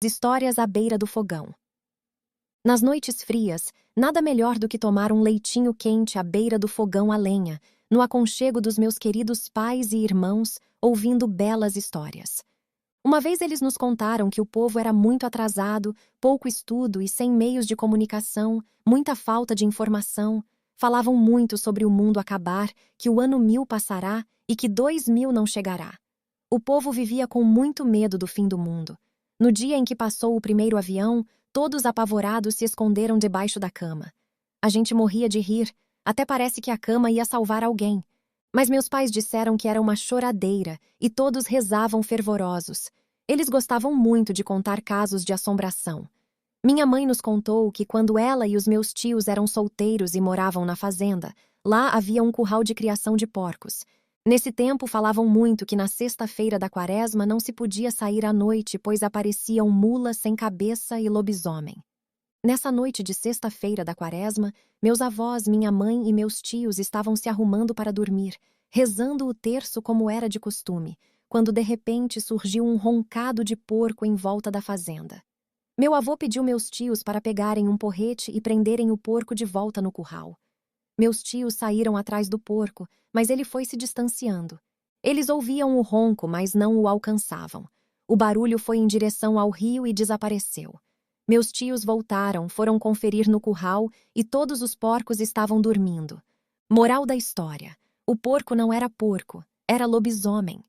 Histórias à beira do fogão. Nas noites frias, nada melhor do que tomar um leitinho quente à beira do fogão a lenha, no aconchego dos meus queridos pais e irmãos, ouvindo belas histórias. Uma vez eles nos contaram que o povo era muito atrasado, pouco estudo e sem meios de comunicação, muita falta de informação. Falavam muito sobre o mundo acabar, que o ano 1000 passará e que 2000 não chegará. O povo vivia com muito medo do fim do mundo. No dia em que passou o primeiro avião, todos apavorados se esconderam debaixo da cama. A gente morria de rir, até parece que a cama ia salvar alguém. Mas meus pais disseram que era uma choradeira e todos rezavam fervorosos. Eles gostavam muito de contar casos de assombração. Minha mãe nos contou que quando ela e os meus tios eram solteiros e moravam na fazenda, lá havia um curral de criação de porcos. Nesse tempo falavam muito que na sexta-feira da quaresma não se podia sair à noite, pois apareciam mulas sem cabeça e lobisomem. Nessa noite de sexta-feira da quaresma, meus avós, minha mãe e meus tios estavam se arrumando para dormir, rezando o terço como era de costume, quando de repente surgiu um roncado de porco em volta da fazenda. Meu avô pediu meus tios para pegarem um porrete e prenderem o porco de volta no curral. Meus tios saíram atrás do porco, mas ele foi se distanciando. Eles ouviam o ronco, mas não o alcançavam. O barulho foi em direção ao rio e desapareceu. Meus tios voltaram, foram conferir no curral e todos os porcos estavam dormindo. Moral da história: o porco não era porco, era lobisomem.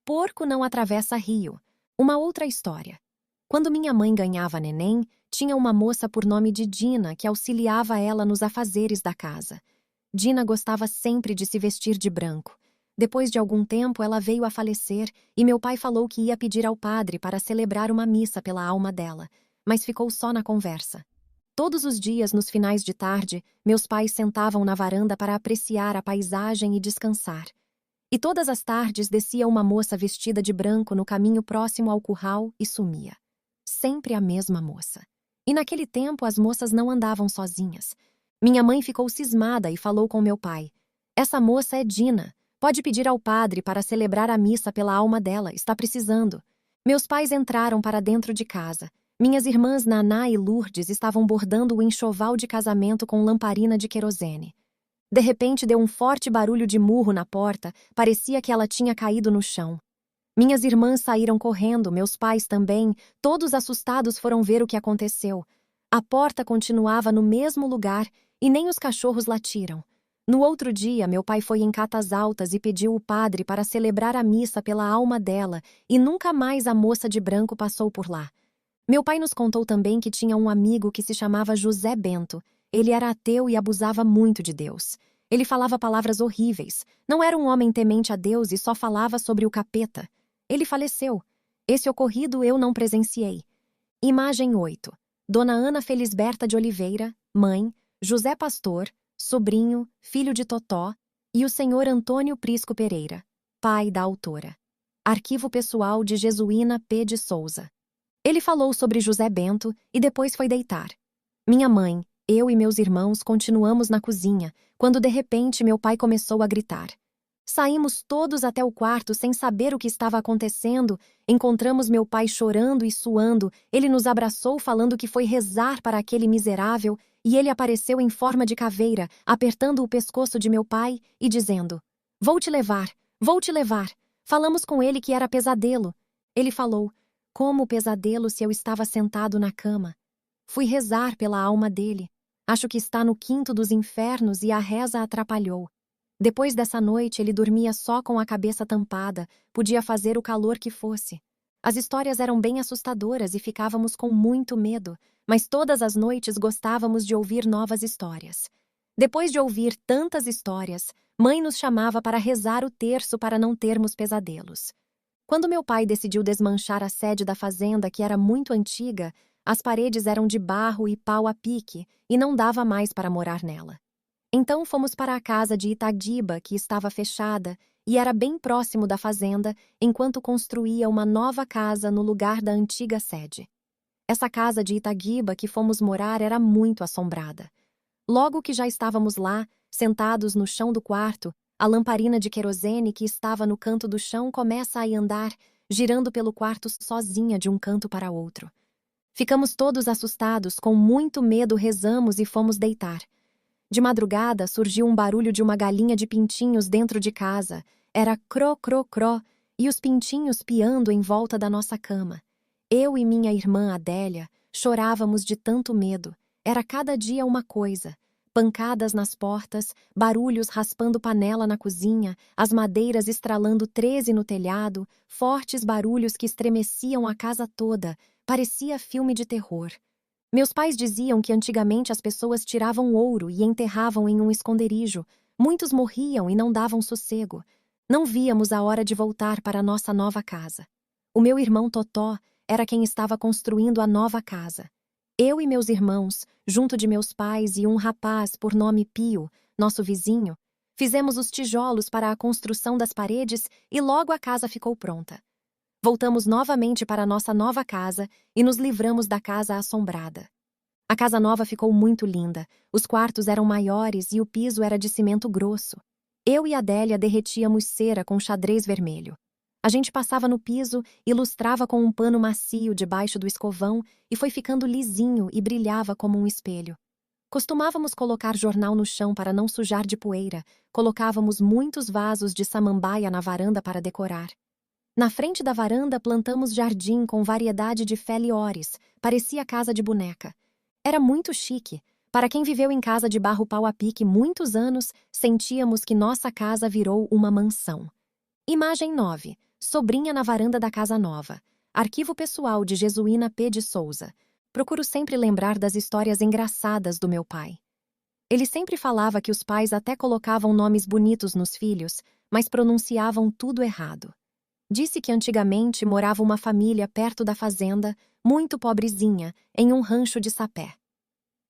Porco não atravessa rio. Uma outra história. Quando minha mãe ganhava neném, tinha uma moça por nome de Dina que auxiliava ela nos afazeres da casa. Dina gostava sempre de se vestir de branco. Depois de algum tempo, ela veio a falecer e meu pai falou que ia pedir ao padre para celebrar uma missa pela alma dela, mas ficou só na conversa. Todos os dias, nos finais de tarde, meus pais sentavam na varanda para apreciar a paisagem e descansar. E todas as tardes descia uma moça vestida de branco no caminho próximo ao curral e sumia. Sempre a mesma moça. E naquele tempo as moças não andavam sozinhas. Minha mãe ficou cismada e falou com meu pai: "Essa moça é Dina. Pode pedir ao padre para celebrar a missa pela alma dela, está precisando." Meus pais entraram para dentro de casa. Minhas irmãs Naná e Lourdes estavam bordando o enxoval de casamento com lamparina de querosene. De repente deu um forte barulho de murro na porta, parecia que ela tinha caído no chão. Minhas irmãs saíram correndo, meus pais também, todos assustados foram ver o que aconteceu. A porta continuava no mesmo lugar e nem os cachorros latiram. No outro dia, meu pai foi em Catas Altas e pediu o padre para celebrar a missa pela alma dela e nunca mais a moça de branco passou por lá. Meu pai nos contou também que tinha um amigo que se chamava José Bento. Ele era ateu e abusava muito de Deus. Ele falava palavras horríveis. Não era um homem temente a Deus e só falava sobre o capeta. Ele faleceu. Esse ocorrido eu não presenciei. Imagem 8. Dona Ana Felisberta de Oliveira, mãe, José Pastor, sobrinho, filho de Totó, e o senhor Antônio Prisco Pereira, pai da autora. Arquivo pessoal de Jesuína P. de Souza. Ele falou sobre José Bento e depois foi deitar. Minha mãe, eu e meus irmãos continuamos na cozinha, quando de repente meu pai começou a gritar. Saímos todos até o quarto sem saber o que estava acontecendo. Encontramos meu pai chorando e suando. Ele nos abraçou falando que foi rezar para aquele miserável e ele apareceu em forma de caveira, apertando o pescoço de meu pai e dizendo: "Vou te levar, vou te levar." Falamos com ele que era pesadelo. Ele falou: "Como pesadelo se eu estava sentado na cama?" Fui rezar pela alma dele. Acho que está no quinto dos infernos e a reza atrapalhou. Depois dessa noite, ele dormia só com a cabeça tampada, podia fazer o calor que fosse. As histórias eram bem assustadoras e ficávamos com muito medo, mas todas as noites gostávamos de ouvir novas histórias. Depois de ouvir tantas histórias, mãe nos chamava para rezar o terço para não termos pesadelos. Quando meu pai decidiu desmanchar a sede da fazenda, que era muito antiga, as paredes eram de barro e pau a pique e não dava mais para morar nela. Então fomos para a casa de Itaguiba, que estava fechada, e era bem próximo da fazenda, enquanto construía uma nova casa no lugar da antiga sede. Essa casa de Itaguiba que fomos morar era muito assombrada. Logo que já estávamos lá, sentados no chão do quarto, a lamparina de querosene que estava no canto do chão começa a andar, girando pelo quarto sozinha de um canto para outro. Ficamos todos assustados, com muito medo rezamos e fomos deitar. De madrugada surgiu um barulho de uma galinha de pintinhos dentro de casa. Era cro, cro, cro, e os pintinhos piando em volta da nossa cama. Eu e minha irmã Adélia chorávamos de tanto medo. Era cada dia uma coisa. Pancadas nas portas, barulhos raspando panela na cozinha, as madeiras estralando 13 no telhado, fortes barulhos que estremeciam a casa toda. Parecia filme de terror. Meus pais diziam que antigamente as pessoas tiravam ouro e enterravam em um esconderijo. Muitos morriam e não davam sossego. Não víamos a hora de voltar para a nossa nova casa. O meu irmão Totó era quem estava construindo a nova casa. Eu e meus irmãos, junto de meus pais e um rapaz por nome Pio, nosso vizinho, fizemos os tijolos para a construção das paredes e logo a casa ficou pronta. Voltamos novamente para a nossa nova casa e nos livramos da casa assombrada. A casa nova ficou muito linda, os quartos eram maiores e o piso era de cimento grosso. Eu e Adélia derretíamos cera com xadrez vermelho. A gente passava no piso e lustrava com um pano macio debaixo do escovão e foi ficando lisinho e brilhava como um espelho. Costumávamos colocar jornal no chão para não sujar de poeira, colocávamos muitos vasos de samambaia na varanda para decorar. Na frente da varanda plantamos jardim com variedade de feliores, parecia casa de boneca. Era muito chique. Para quem viveu em casa de barro pau a pique muitos anos, sentíamos que nossa casa virou uma mansão. Imagem 9. Sobrinha na varanda da casa nova. Arquivo pessoal de Jesuína P. de Souza. Procuro sempre lembrar das histórias engraçadas do meu pai. Ele sempre falava que os pais até colocavam nomes bonitos nos filhos, mas pronunciavam tudo errado. Disse que antigamente morava uma família perto da fazenda, muito pobrezinha, em um rancho de sapé.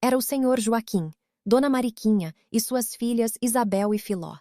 Era o senhor Joaquim, Dona Mariquinha e suas filhas Isabel e Filó.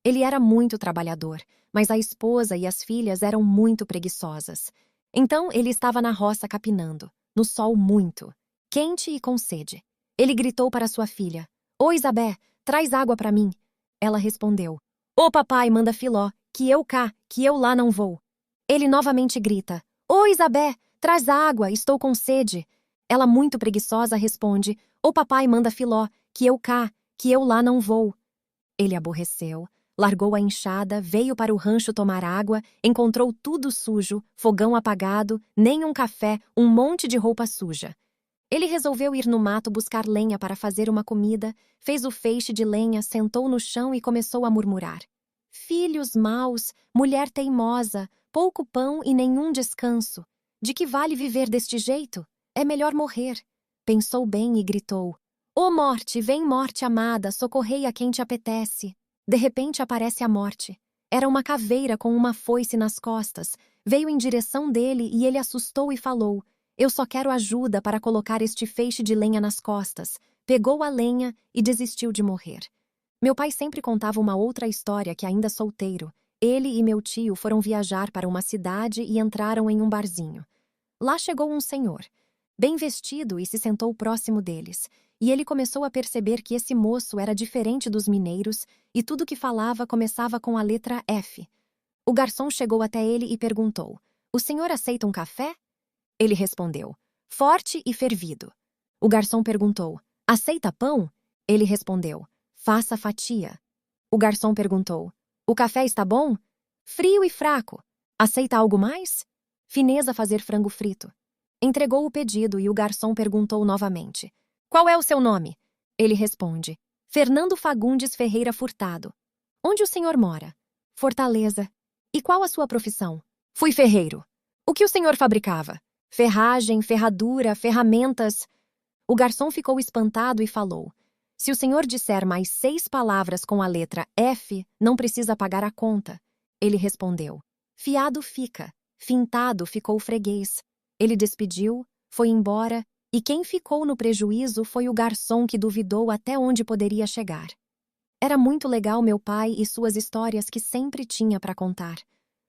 Ele era muito trabalhador, mas a esposa e as filhas eram muito preguiçosas. Então ele estava na roça capinando, no sol muito, quente e com sede. Ele gritou para sua filha: "Ô Isabé, traz água para mim." Ela respondeu: "Ô papai, manda Filó, que eu cá, que eu lá não vou." Ele novamente grita: "Ô Isabé, traz água, estou com sede." Ela, muito preguiçosa, responde: "Ô papai, manda Filó, que eu cá, que eu lá não vou." Ele aborreceu, largou a enxada, veio para o rancho tomar água, encontrou tudo sujo, fogão apagado, nem um café, um monte de roupa suja. Ele resolveu ir no mato buscar lenha para fazer uma comida, fez o feixe de lenha, sentou no chão e começou a murmurar: "Filhos maus, mulher teimosa, pouco pão e nenhum descanso. De que vale viver deste jeito? É melhor morrer." Pensou bem e gritou: "Ô morte, vem morte amada, socorrei a quem te apetece." De repente aparece a morte. Era uma caveira com uma foice nas costas. Veio em direção dele e ele assustou e falou: "Eu só quero ajuda para colocar este feixe de lenha nas costas." Pegou a lenha e desistiu de morrer. Meu pai sempre contava uma outra história que, ainda solteiro, ele e meu tio foram viajar para uma cidade e entraram em um barzinho. Lá chegou um senhor, bem vestido, e se sentou próximo deles. E ele começou a perceber que esse moço era diferente dos mineiros e tudo que falava começava com a letra F. O garçom chegou até ele e perguntou: "O senhor aceita um café?" Ele respondeu: "Forte e fervido." O garçom perguntou: "Aceita pão?" Ele respondeu: "Faça fatia." O garçom perguntou: "O café está bom?" "Frio e fraco." "Aceita algo mais?" "Fineza fazer frango frito." Entregou o pedido e o garçom perguntou novamente: "Qual é o seu nome?" Ele responde: "Fernando Fagundes Ferreira Furtado." "Onde o senhor mora?" "Fortaleza." "E qual a sua profissão?" "Fui ferreiro." "O que o senhor fabricava?" "Ferragem, ferradura, ferramentas." O garçom ficou espantado e falou: "Se o senhor disser mais 6 palavras com a letra F, não precisa pagar a conta." Ele respondeu: "Fiado fica, fintado ficou freguês." Ele despediu, foi embora, e quem ficou no prejuízo foi o garçom, que duvidou até onde poderia chegar. Era muito legal meu pai e suas histórias que sempre tinha para contar.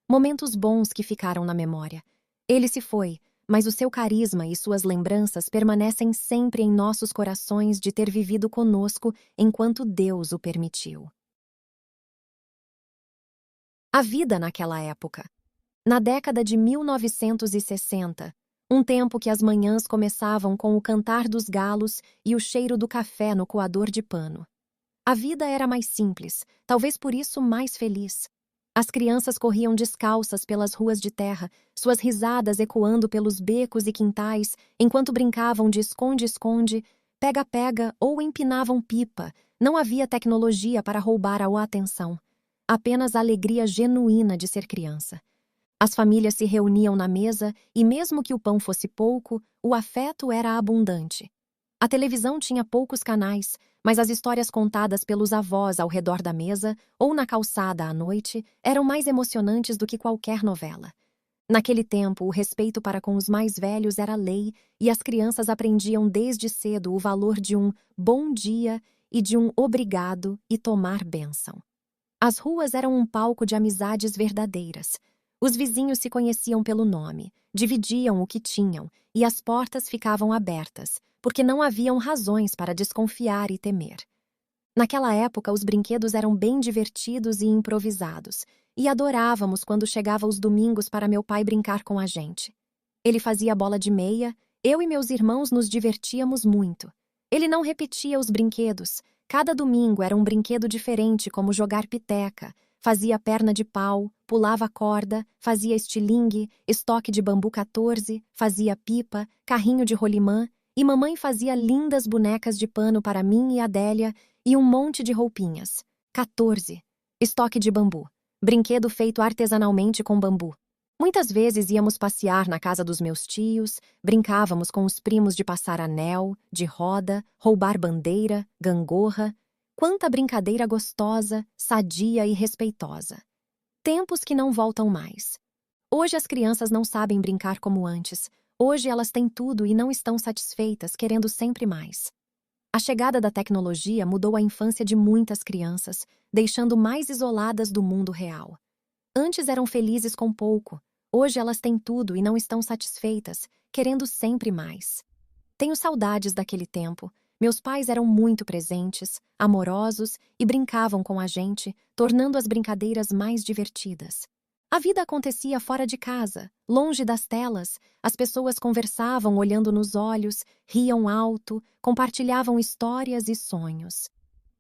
Momentos bons que ficaram na memória. Ele se foi, mas o seu carisma e suas lembranças permanecem sempre em nossos corações, de ter vivido conosco enquanto Deus o permitiu. A vida naquela época. Na década de 1960, Um tempo que as manhãs começavam com o cantar dos galos e o cheiro do café no coador de pano. A vida era mais simples, talvez por isso mais feliz. As crianças corriam descalças pelas ruas de terra, suas risadas ecoando pelos becos e quintais, enquanto brincavam de esconde-esconde, pega-pega ou empinavam pipa. Não havia tecnologia para roubar a atenção. Apenas a alegria genuína de ser criança. As famílias se reuniam na mesa e, mesmo que o pão fosse pouco, o afeto era abundante. A televisão tinha poucos canais, mas as histórias contadas pelos avós ao redor da mesa ou na calçada à noite eram mais emocionantes do que qualquer novela. Naquele tempo, o respeito para com os mais velhos era lei e as crianças aprendiam desde cedo o valor de um bom dia e de um obrigado e tomar bênção. As ruas eram um palco de amizades verdadeiras. Os vizinhos se conheciam pelo nome, dividiam o que tinham e as portas ficavam abertas, porque não haviam razões para desconfiar e temer. Naquela época, os brinquedos eram bem divertidos e improvisados, e adorávamos quando chegava os domingos para meu pai brincar com a gente. Ele fazia bola de meia, eu e meus irmãos nos divertíamos muito. Ele não repetia os brinquedos, cada domingo era um brinquedo diferente, como jogar peteca, fazia perna de pau, pulava corda, fazia estilingue, estoque de bambu 14, fazia pipa, carrinho de rolimã, e mamãe fazia lindas bonecas de pano para mim e Adélia e um monte de roupinhas. 14. Estoque de bambu. Brinquedo feito artesanalmente com bambu. Muitas vezes íamos passear na casa dos meus tios, brincávamos com os primos de passar anel, de roda, roubar bandeira, gangorra. Quanta brincadeira gostosa, sadia e respeitosa. Tempos que não voltam mais. Hoje as crianças não sabem brincar como antes. Hoje elas têm tudo e não estão satisfeitas, querendo sempre mais. A chegada da tecnologia mudou a infância de muitas crianças, deixando mais isoladas do mundo real. Antes eram felizes com pouco. Hoje elas têm tudo e não estão satisfeitas, querendo sempre mais. Tenho saudades daquele tempo. Meus pais eram muito presentes, amorosos e brincavam com a gente, tornando as brincadeiras mais divertidas. A vida acontecia fora de casa, longe das telas. As pessoas conversavam olhando nos olhos, riam alto, compartilhavam histórias e sonhos.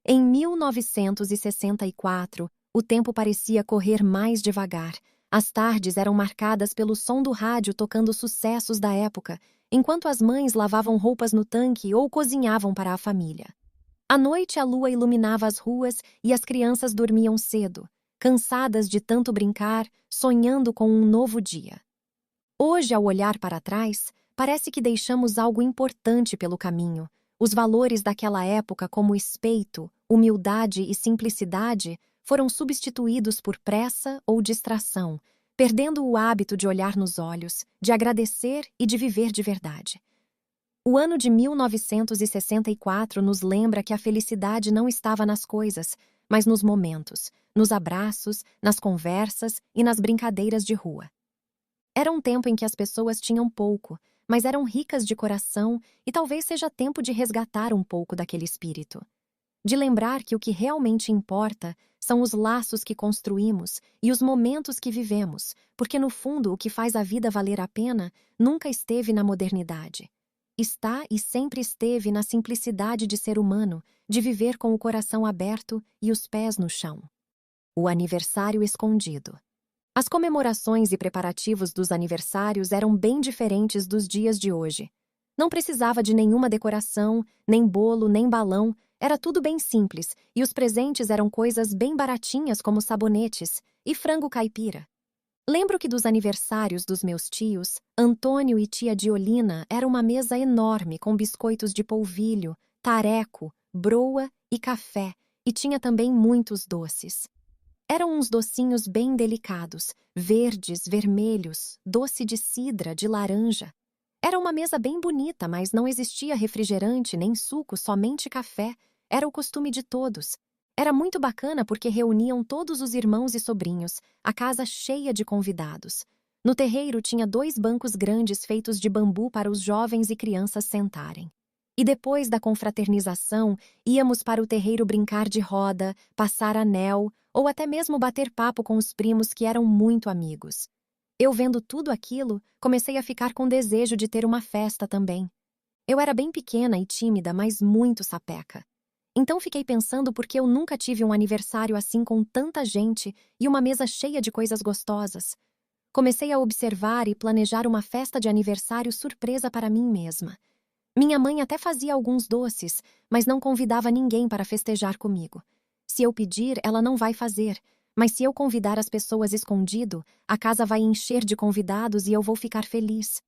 Em 1964, o tempo parecia correr mais devagar. As tardes eram marcadas pelo som do rádio tocando sucessos da época, enquanto as mães lavavam roupas no tanque ou cozinhavam para a família. À noite, a lua iluminava as ruas e as crianças dormiam cedo, cansadas de tanto brincar, sonhando com um novo dia. Hoje, ao olhar para trás, parece que deixamos algo importante pelo caminho. Os valores daquela época, como respeito, humildade e simplicidade, foram substituídos por pressa ou distração, perdendo o hábito de olhar nos olhos, de agradecer e de viver de verdade. O ano de 1964 nos lembra que a felicidade não estava nas coisas, mas nos momentos, nos abraços, nas conversas e nas brincadeiras de rua. Era um tempo em que as pessoas tinham pouco, mas eram ricas de coração e talvez seja tempo de resgatar um pouco daquele espírito. De lembrar que o que realmente importa são os laços que construímos e os momentos que vivemos, porque no fundo o que faz a vida valer a pena nunca esteve na modernidade. Está e sempre esteve na simplicidade de ser humano, de viver com o coração aberto e os pés no chão. O aniversário escondido. As comemorações e preparativos dos aniversários eram bem diferentes dos dias de hoje. Não precisava de nenhuma decoração, nem bolo, nem balão. Era tudo bem simples, e os presentes eram coisas bem baratinhas como sabonetes e frango caipira. Lembro que dos aniversários dos meus tios, Antônio e tia Diolina, era uma mesa enorme com biscoitos de polvilho, tareco, broa e café, e tinha também muitos doces. Eram uns docinhos bem delicados, verdes, vermelhos, doce de cidra, de laranja. Era uma mesa bem bonita, mas não existia refrigerante nem suco, somente café. Era o costume de todos. Era muito bacana porque reuniam todos os irmãos e sobrinhos, a casa cheia de convidados. No terreiro tinha 2 bancos grandes feitos de bambu para os jovens e crianças sentarem. E depois da confraternização, íamos para o terreiro brincar de roda, passar anel ou até mesmo bater papo com os primos que eram muito amigos. Eu vendo tudo aquilo, comecei a ficar com desejo de ter uma festa também. Eu era bem pequena e tímida, mas muito sapeca. Então fiquei pensando por que eu nunca tive um aniversário assim com tanta gente e uma mesa cheia de coisas gostosas. Comecei a observar e planejar uma festa de aniversário surpresa para mim mesma. Minha mãe até fazia alguns doces, mas não convidava ninguém para festejar comigo. Se eu pedir, ela não vai fazer, mas se eu convidar as pessoas escondido, a casa vai encher de convidados e eu vou ficar feliz.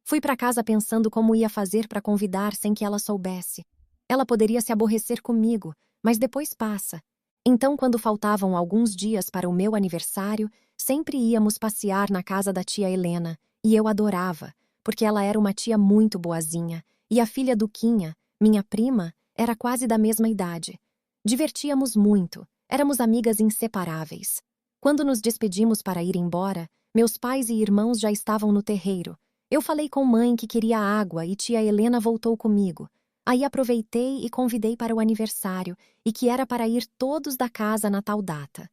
Fui para casa pensando como ia fazer para convidar sem que ela soubesse. Ela poderia se aborrecer comigo, mas depois passa. Então, quando faltavam alguns dias para o meu aniversário, sempre íamos passear na casa da tia Helena, e eu adorava, porque ela era uma tia muito boazinha, e a filha do Quinha, minha prima, era quase da mesma idade. Divertíamos muito, éramos amigas inseparáveis. Quando nos despedimos para ir embora, meus pais e irmãos já estavam no terreiro. Eu falei com mãe que queria água e tia Helena voltou comigo. Aí aproveitei e convidei para o aniversário, e que era para ir todos da casa na tal data.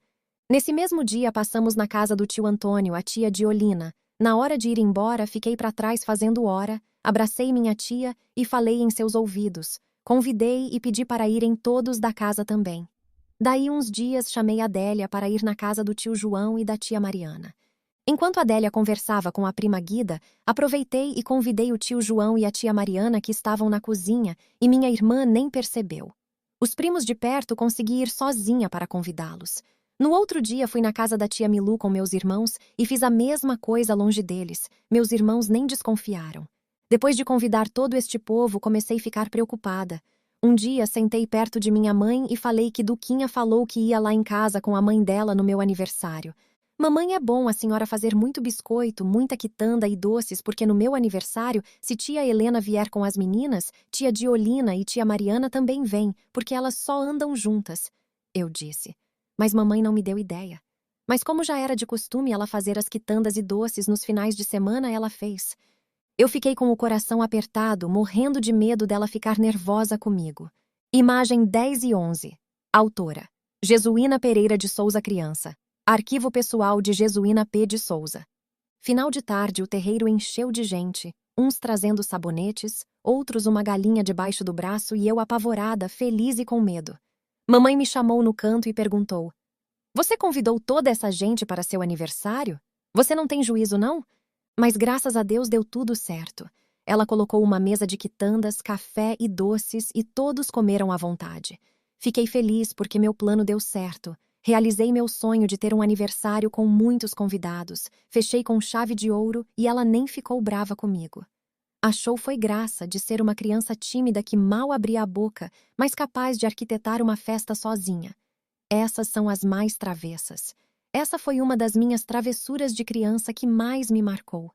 Nesse mesmo dia passamos na casa do tio Antônio, a tia Diolina. Na hora de ir embora, fiquei para trás fazendo hora, abracei minha tia e falei em seus ouvidos. Convidei e pedi para irem todos da casa também. Daí uns dias chamei a Adélia para ir na casa do tio João e da tia Mariana. Enquanto Adélia conversava com a prima Guida, aproveitei e convidei o tio João e a tia Mariana que estavam na cozinha e minha irmã nem percebeu. Os primos de perto consegui ir sozinha para convidá-los. No outro dia fui na casa da tia Milu com meus irmãos e fiz a mesma coisa longe deles. Meus irmãos nem desconfiaram. Depois de convidar todo este povo, comecei a ficar preocupada. Um dia sentei perto de minha mãe e falei que Duquinha falou que ia lá em casa com a mãe dela no meu aniversário. Mamãe, é bom a senhora fazer muito biscoito, muita quitanda e doces, porque no meu aniversário, se tia Helena vier com as meninas, tia Diolina e tia Mariana também vêm, porque elas só andam juntas. Eu disse. Mas mamãe não me deu ideia. Mas como já era de costume ela fazer as quitandas e doces nos finais de semana, ela fez. Eu fiquei com o coração apertado, morrendo de medo dela ficar nervosa comigo. Imagem 10 e 11. Autora: Jesuína Pereira de Souza Criança. Arquivo pessoal de Jesuína P. de Souza. Final de tarde, o terreiro encheu de gente, uns trazendo sabonetes, outros uma galinha debaixo do braço e eu apavorada, feliz e com medo. Mamãe me chamou no canto e perguntou: Você convidou toda essa gente para seu aniversário? Você não tem juízo, não? Mas graças a Deus deu tudo certo. Ela colocou uma mesa de quitandas, café e doces e todos comeram à vontade. Fiquei feliz porque meu plano deu certo. Realizei meu sonho de ter um aniversário com muitos convidados. Fechei com chave de ouro e ela nem ficou brava comigo. Achou foi graça de ser uma criança tímida que mal abria a boca, mas capaz de arquitetar uma festa sozinha. Essas são as mais travessas. Essa foi uma das minhas travessuras de criança que mais me marcou.